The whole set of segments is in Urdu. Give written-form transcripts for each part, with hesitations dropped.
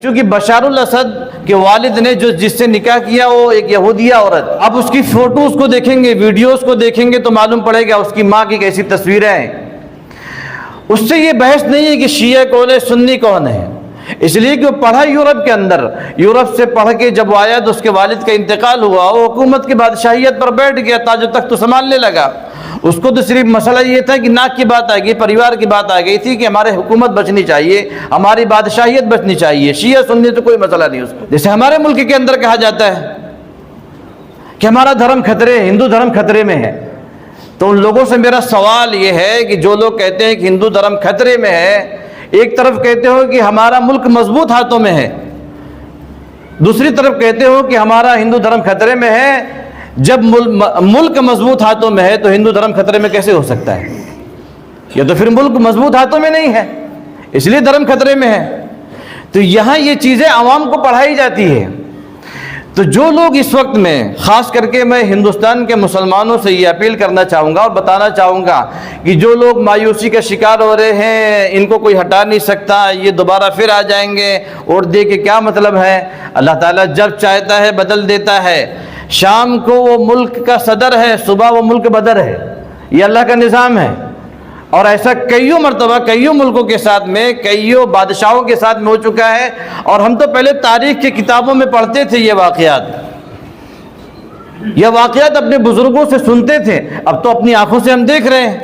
چونکہ بشار الاسد کے والد نے جس سے نکاح کیا وہ ایک یہودیہ عورت، اب اس کی فوٹوز کو دیکھیں گے، ویڈیوز کو دیکھیں گے تو معلوم پڑے گا اس کی ماں کی کیسی تصویریں ہیں۔ اس سے یہ بحث نہیں ہے کہ شیعہ کون ہے سنی کون ہے، اس لیے کہ وہ پڑھا یورپ کے اندر، یورپ سے پڑھ کے جب وہ آیا تو اس کے والد کا انتقال ہوا، وہ حکومت کی بادشاہیت پر بیٹھ گیا، تاج و تخت تو سنبھالنے لگا۔ اس کو تو صرف مسئلہ یہ تھا کہ ناک کی بات آ گئی، پریوار کی بات آ گئی تھی کہ ہمارے حکومت بچنی چاہیے، ہماری بادشاہیت بچنی چاہیے، شیعہ سنی تو کوئی مسئلہ نہیں اس کو۔ جیسے ہمارے ملک کے اندر کہا جاتا ہے کہ ہمارا دھرم خطرے، ہندو دھرم خطرے میں ہے، تو ان لوگوں سے میرا سوال یہ ہے کہ جو لوگ کہتے ہیں کہ ہندو دھرم خطرے میں ہے، ایک طرف کہتے ہو کہ ہمارا ملک مضبوط ہاتھوں میں ہے، دوسری طرف کہتے ہو کہ ہمارا ہندو دھرم خطرے میں ہے۔ جب ملک مضبوط ہاتھوں میں ہے تو ہندو دھرم خطرے میں کیسے ہو سکتا ہے؟ یا تو پھر ملک مضبوط ہاتھوں میں نہیں ہے اس لیے دھرم خطرے میں ہے۔ تو یہاں یہ چیزیں عوام کو پڑھائی جاتی ہے۔ تو جو لوگ اس وقت میں، خاص کر کے میں ہندوستان کے مسلمانوں سے یہ اپیل کرنا چاہوں گا اور بتانا چاہوں گا کہ جو لوگ مایوسی کا شکار ہو رہے ہیں، ان کو کوئی ہٹا نہیں سکتا، یہ دوبارہ پھر آ جائیں گے اور دے کے کیا مطلب ہے؟ اللہ تعالیٰ جب چاہتا ہے بدل دیتا ہے۔ شام کو وہ ملک کا صدر ہے، صبح وہ ملک بدر ہے، یہ اللہ کا نظام ہے۔ اور ایسا کئیوں مرتبہ کئیوں ملکوں کے ساتھ میں، کئیوں بادشاہوں کے ساتھ میں ہو چکا ہے، اور ہم تو پہلے تاریخ کی کتابوں میں پڑھتے تھے یہ واقعات اپنے بزرگوں سے سنتے تھے، اب تو اپنی آنکھوں سے ہم دیکھ رہے ہیں۔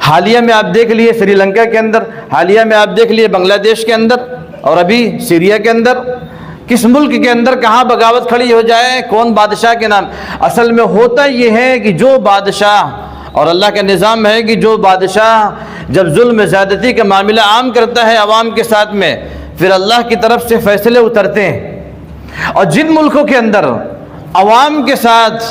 حالیہ میں آپ دیکھ لیے سری لنکا کے اندر، حالیہ میں آپ دیکھ لیے بنگلہ دیش کے اندر، اور ابھی سیریا کے اندر، کس ملک کے اندر کہاں بغاوت کھڑی ہو جائے، کون بادشاہ کے نام۔ اصل میں ہوتا یہ ہے کہ جو بادشاہ، اور اللہ کا نظام ہے کہ جو بادشاہ جب ظلم زیادتی کا معاملہ عام کرتا ہے عوام کے ساتھ میں، پھر اللہ کی طرف سے فیصلے اترتے ہیں۔ اور جن ملکوں کے اندر عوام کے ساتھ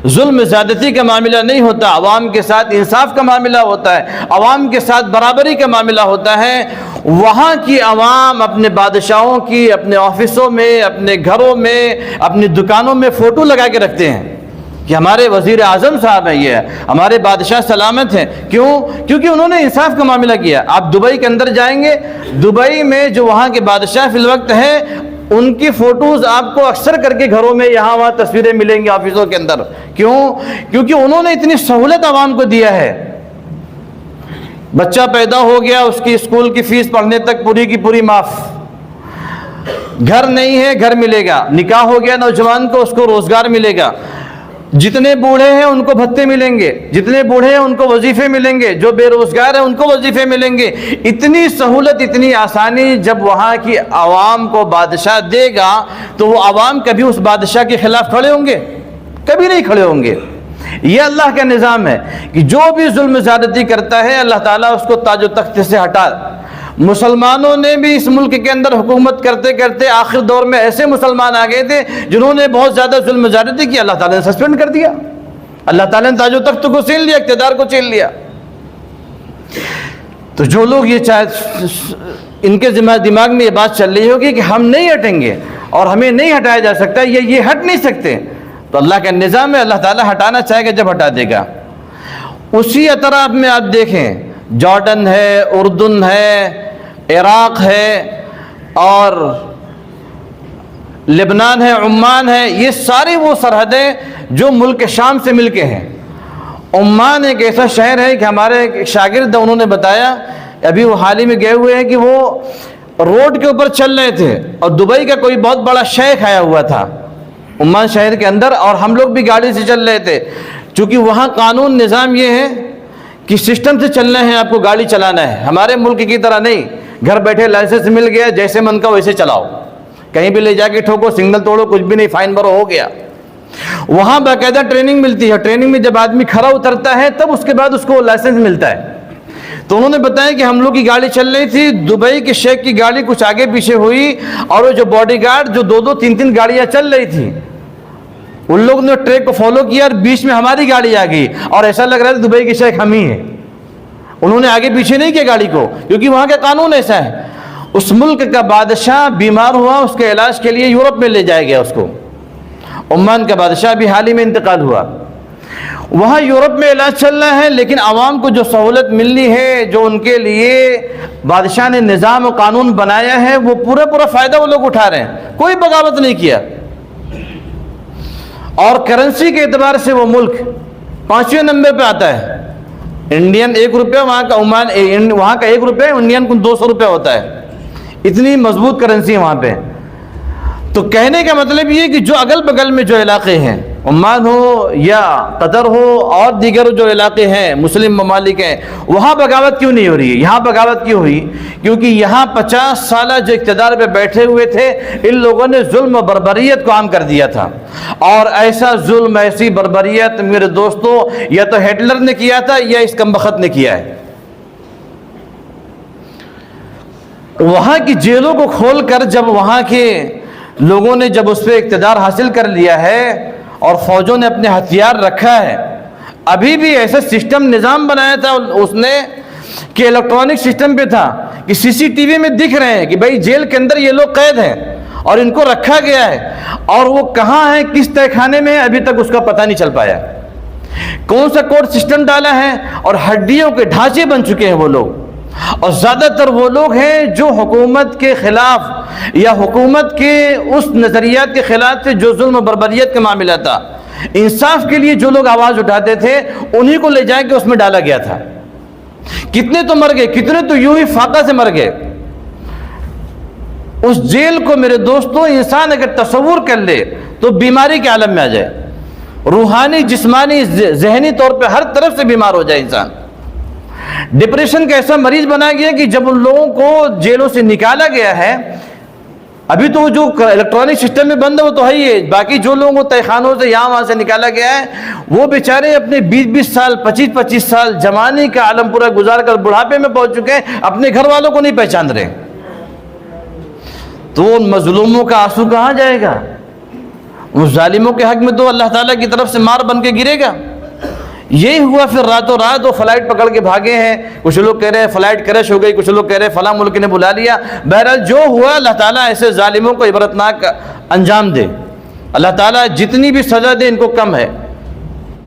ظلم زیادتی کا معاملہ نہیں ہوتا، عوام کے ساتھ انصاف کا معاملہ ہوتا ہے، عوام کے ساتھ برابری کا معاملہ ہوتا ہے، وہاں کی عوام اپنے بادشاہوں کی اپنے آفسوں میں، اپنے گھروں میں، اپنی دکانوں میں فوٹو لگا کے رکھتے ہیں کہ ہمارے وزیر اعظم صاحب ہیں، یہ ہمارے بادشاہ سلامت ہیں۔ کیوں؟ کیونکہ انہوں نے انصاف کا معاملہ کیا۔ آپ دبئی کے اندر جائیں گے، دبئی میں جو وہاں کے بادشاہ فی الوقت ہیں، ان کی فوٹوز آپ کو اکثر کر کے گھروں میں یہاں وہاں تصویریں ملیں گی آفسوں کے اندر۔ کیوں؟ کیونکہ انہوں نے اتنی سہولت عوام کو دیا ہے۔ بچہ پیدا ہو گیا، اس کی اسکول کی فیس پڑھنے تک پوری کی پوری معاف، گھر نہیں ہے گھر ملے گا، نکاح ہو گیا نوجوان کو، اس کو روزگار ملے گا، جتنے بوڑھے ہیں ان کو بھتے ملیں گے، جتنے بوڑھے ہیں ان کو وظیفے ملیں گے، جو بے روزگار ہیں ان کو وظیفے ملیں گے۔ اتنی سہولت، اتنی آسانی جب وہاں کی عوام کو بادشاہ دے گا تو وہ عوام کبھی اس بادشاہ کے خلاف کھڑے ہوں گے؟ کبھی نہیں کھڑے ہوں گے۔ یہ اللہ کا نظام ہے کہ جو بھی ظلم زیادتی کرتا ہے اللہ تعالیٰ اس کو تاج و تخت سے ہٹا۔ مسلمانوں نے بھی اس ملک کے اندر حکومت کرتے کرتے آخر دور میں ایسے مسلمان آ گئے تھے جنہوں نے بہت زیادہ ظلم زیادتی کی، اللہ تعالیٰ نے سسپینڈ کر دیا، اللہ تعالیٰ نے تاج و تخت کو چھین لیا، اقتدار کو چھین لیا۔ تو جو لوگ یہ ان کے دماغ میں یہ بات چل رہی ہوگی کہ ہم نہیں ہٹیں گے اور ہمیں نہیں ہٹایا جا سکتا، یہ ہٹ نہیں سکتے، تو اللہ کا نظام ہے، اللہ تعالیٰ ہٹانا چاہے گا جب ہٹا دے گا۔ اسی اطراف میں آپ دیکھیں، جارڈن ہے، اردن ہے، عراق ہے، اور لبنان ہے، عمان ہے، یہ ساری وہ سرحدیں جو ملک شام سے مل کے ہیں۔ عمان ایک ایسا شہر ہے کہ ہمارے شاگرد انہوں نے بتایا، ابھی وہ حال ہی میں گئے ہوئے ہیں کہ وہ روڈ کے اوپر چل رہے تھے اور دبئی کا کوئی بہت بڑا شیخ آیا ہوا تھا عمان شہر کے اندر، اور ہم لوگ بھی گاڑی سے چل رہے تھے۔ چونکہ وہاں قانون نظام یہ ہے کہ سسٹم سے چلنا ہے، آپ کو گاڑی چلانا ہے، ہمارے ملک کی طرح نہیں، گھر بیٹھے لائسنس مل گیا، جیسے من کا ویسے چلاؤ، کہیں بھی لے جا کے ٹھوکو، سگنل توڑو، کچھ بھی نہیں، فائن بھرو، ہو گیا۔ وہاں باقاعدہ ٹریننگ ملتی ہے، ٹریننگ میں جب آدمی کھڑا اترتا ہے تب اس کے بعد اس کو لائسنس ملتا ہے۔ تو انہوں نے بتایا کہ ہم لوگ کی گاڑی چل رہی تھی، دبئی کے شیخ کی گاڑی کچھ آگے پیچھے ہوئی، اور وہ جو باڈی گارڈ جو دو تین گاڑیاں چل رہی تھی، ان لوگوں نے ٹریک کو فالو کیا اور بیچ میں ہماری گاڑی آ گئی، اور ایسا لگ رہا تھا دبئی کے شیخ ہم ہی ہیں۔ انہوں نے آگے پیچھے نہیں کیا گاڑی کو، کیونکہ وہاں کا قانون ایسا ہے۔ اس ملک کا بادشاہ بیمار ہوا، اس کے علاج کے لیے یورپ میں لے جایا گیا اس کو۔ عمان کا بادشاہ بھی حال ہی میں انتقال ہوا۔ وہاں یورپ میں علاج چل رہا ہے، لیکن عوام کو جو سہولت ملنی ہے، جو ان کے لیے بادشاہ نے نظام و قانون بنایا ہے، وہ پورا فائدہ وہ لوگ اٹھا رہے ہیں، کوئی بغاوت نہیں کیا۔ اور کرنسی کے اعتبار سے وہ ملک 5ویں نمبر پہ آتا ہے۔ انڈین 1 روپیہ، وہاں کا وہاں کا 1 روپیہ انڈین کو 200 روپیہ ہوتا ہے، اتنی مضبوط کرنسی ہے وہاں پہ۔ تو کہنے کا مطلب یہ کہ جو اگل بگل میں جو علاقے ہیں، عمان ہو یا قطر ہو اور دیگر جو علاقے ہیں مسلم ممالک ہیں، وہاں بغاوت کیوں نہیں ہو رہی ہے؟ یہاں بغاوت کیوں ہوئی؟ کیونکہ یہاں 50 سالہ جو اقتدار پہ بیٹھے ہوئے تھے، ان لوگوں نے ظلم و بربریت کو عام کر دیا تھا۔ اور ایسا ظلم، ایسی بربریت میرے دوستو یا تو ہٹلر نے کیا تھا یا اس کمبخت نے کیا ہے۔ وہاں کی جیلوں کو کھول کر جب وہاں کے لوگوں نے جب اس پہ اقتدار حاصل کر لیا ہے اور فوجوں نے اپنے ہتھیار رکھا ہے، ابھی بھی ایسا سسٹم نظام بنایا تھا اس نے کہ الیکٹرانک سسٹم پہ تھا کہ CCTV میں دکھ رہے ہیں کہ بھائی جیل کے اندر یہ لوگ قید ہیں اور ان کو رکھا گیا ہے، اور وہ کہاں ہیں، کس تہہ خانے میں ہے، ابھی تک اس کا پتہ نہیں چل پایا، کون سا کوڈ سسٹم ڈالا ہے، اور ہڈیوں کے ڈھانچے بن چکے ہیں وہ لوگ۔ اور زیادہ تر وہ لوگ ہیں جو حکومت کے خلاف یا حکومت کے اس نظریات کے خلاف تھے جو ظلم و بربریت کا معاملہ تھا، انصاف کے لیے جو لوگ آواز اٹھاتے تھے انہی کو لے جائے کے اس میں ڈالا گیا تھا۔ کتنے تو مر گئے، کتنے تو یوں ہی فاقہ سے مر گئے۔ اس جیل کو میرے دوستوں انسان اگر تصور کر لے تو بیماری کے عالم میں آ جائے، روحانی، جسمانی، ذہنی طور پہ ہر طرف سے بیمار ہو جائے انسان۔ ڈپریشن کا ایسا مریض بنا گیا کہ جب ان لوگوں کو جیلوں سے نکالا گیا ہے، ابھی تو جو الیکٹرانک سسٹم میں بند ہے وہ تو ہے ہی ہے، باقی جو لوگوں کو تہہ خانوں سے یہاں وہاں سے نکالا گیا ہے، وہ بیچارے اپنے 20 سال 25 سال جوانی کا عالم پورا گزار کر بڑھاپے میں پہنچ چکے ہیں، اپنے گھر والوں کو نہیں پہچان رہے۔ تو ان مظلوموں کا آنسو کہاں جائے گا؟ اس ظالموں کے حق میں تو اللہ تعالیٰ کی طرف سے مار بن کے گرے گا۔ یہی ہوا پھر راتوں رات وہ فلائٹ پکڑ کے بھاگے ہیں، کچھ لوگ کہہ رہے ہیں فلائٹ کریش ہو گئی، کچھ لوگ کہہ رہے ہیں فلاں ملک نے بلا لیا۔ بہرحال جو ہوا، اللہ تعالیٰ ایسے ظالموں کو عبرتناک انجام دے، اللہ تعالیٰ جتنی بھی سزا دے ان کو کم ہے۔